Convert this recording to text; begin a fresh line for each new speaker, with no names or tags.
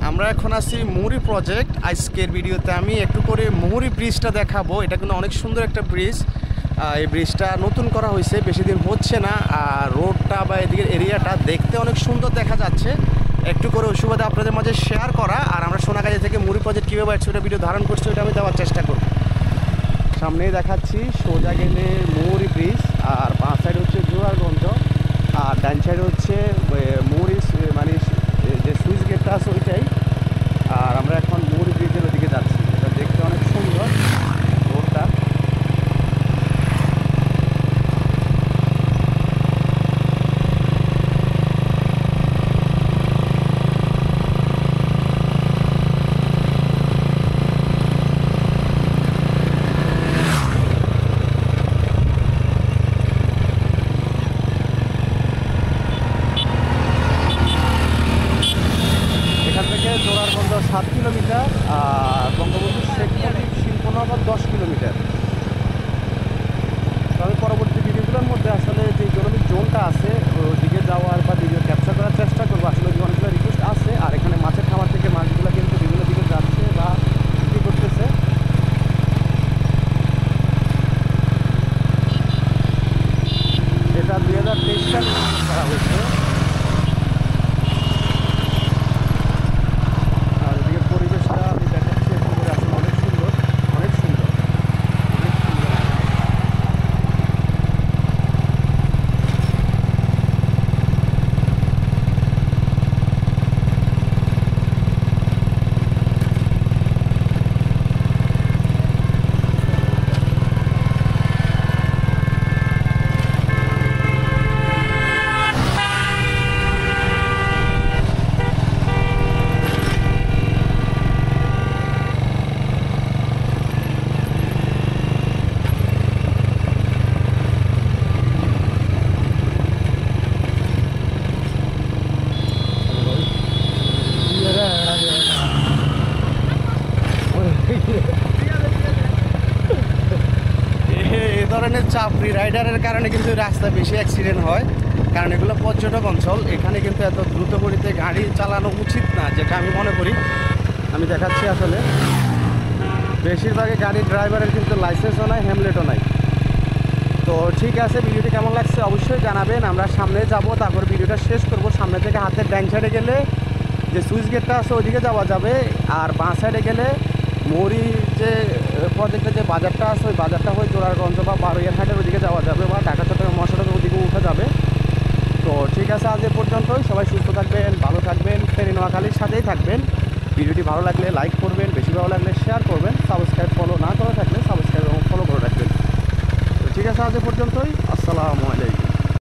আমরা এখন আছি মুহুরী প্রজেক্ট। আজকের ভিডিওতে আমি একটু করে মুহুরী ব্রিজটা দেখাবো। এটা কিন্তু অনেক সুন্দর একটা ব্রিজ। এই ব্রিজটা নতুন করা হয়েছে, বেশি দিন হচ্ছে না। আর রোডটা বা এদিকের এরিয়াটা দেখতে অনেক সুন্দর দেখা যাচ্ছে। একটু করে ওই সুবাদে আপনাদের মাঝে শেয়ার করা। আর আমরা সোনাগাজী থেকে মুহুরী প্রজেক্ট কীভাবে আসছে ওটা ভিডিও ধারণ করছি, ওটা আমি দেওয়ার চেষ্টা করব। সামনেই দেখাচ্ছি, সোজা গেলে মুহুরী ব্রিজ, আর বাঁ সাইড হচ্ছে জোরারগঞ্জ, আর ডান সাইড হচ্ছে মুহুরী মানে যে সুইচ গেটটা আছে ওইটাই। আর আমরা এখন মুহুরী ব্রিজের ওদিকে যাচ্ছি। এটা দেখতে অনেক সুন্দর রোডটা। জোরারগঞ্জ 7 কিলোমিটার, আর বঙ্গবন্ধু শেখ মুজিব শিল্পনগর 10 কিলোমিটার। তবে পরবর্তী ভিডিওগুলোর মধ্যে আসলে যে ইকোনমিক জোনটা আছে ওদিকে যাওয়ার বা ভিডিও ক্যাপচার করার চেষ্টা করবো। আসলে অনেকগুলো রিকোয়েস্ট আছে। আর এখানে মাছের খামার থেকে মাছগুলো কিন্তু বিভিন্ন দিকে যাচ্ছে বা বিক্রি করতেছে। এটা 2023 সালে করা হয়েছে। এই ধরনের চাপড়ি রাইডারের কারণে কিন্তু রাস্তায় বেশি অ্যাক্সিডেন্ট হয়, কারণ এগুলো পর্যটক অঞ্চল। এখানে কিন্তু এত দ্রুত গতিতে গাড়ি চালানো উচিত না, যেটা আমি মনে করি। আমি দেখাচ্ছি, আসলে বেশিরভাগই গাড়ির ড্রাইভারের কিন্তু লাইসেন্সও নাই, হেলমেটও নাই। তো ঠিক আছে, ভিডিওটি কেমন লাগছে অবশ্যই জানাবেন। আমরা সামনে যাব, তারপর ভিডিওটা শেষ করব। সামনে থেকে হাতের ডান সাইডে গেলে যে সুইচ গেটটা আছে ওইদিকে যাওয়া যাবে, আর বাঁ সাইডে গেলে মুহুরী যে প্রজেক্টের যে বাজারটা আছে ওই বাজারটা হয়ে জোরারগঞ্জ বা বারোয়ারহাটের ওইদিকে যাওয়া যাবে, বা ঢাকা চট্টগ্রাম মহাসড়কের ওদিকে উঠে যাবে। তো ঠিক আছে, আজ এ পর্যন্তই। সবাই সুস্থ থাকবেন, ভালো থাকবেন, ফেনী নোয়াখালীর সাথেই থাকবেন। ভিডিওটি ভালো লাগলে লাইক করবেন, বেশি ভালো লাগলে শেয়ার করবেন, সাবস্ক্রাইব ফলো না করে থাকলে সাবস্ক্রাইব এবং ফলো করে রাখবেন। তো ঠিক আছে, আজ এ পর্যন্তই। আসসালামু আলাইকুম।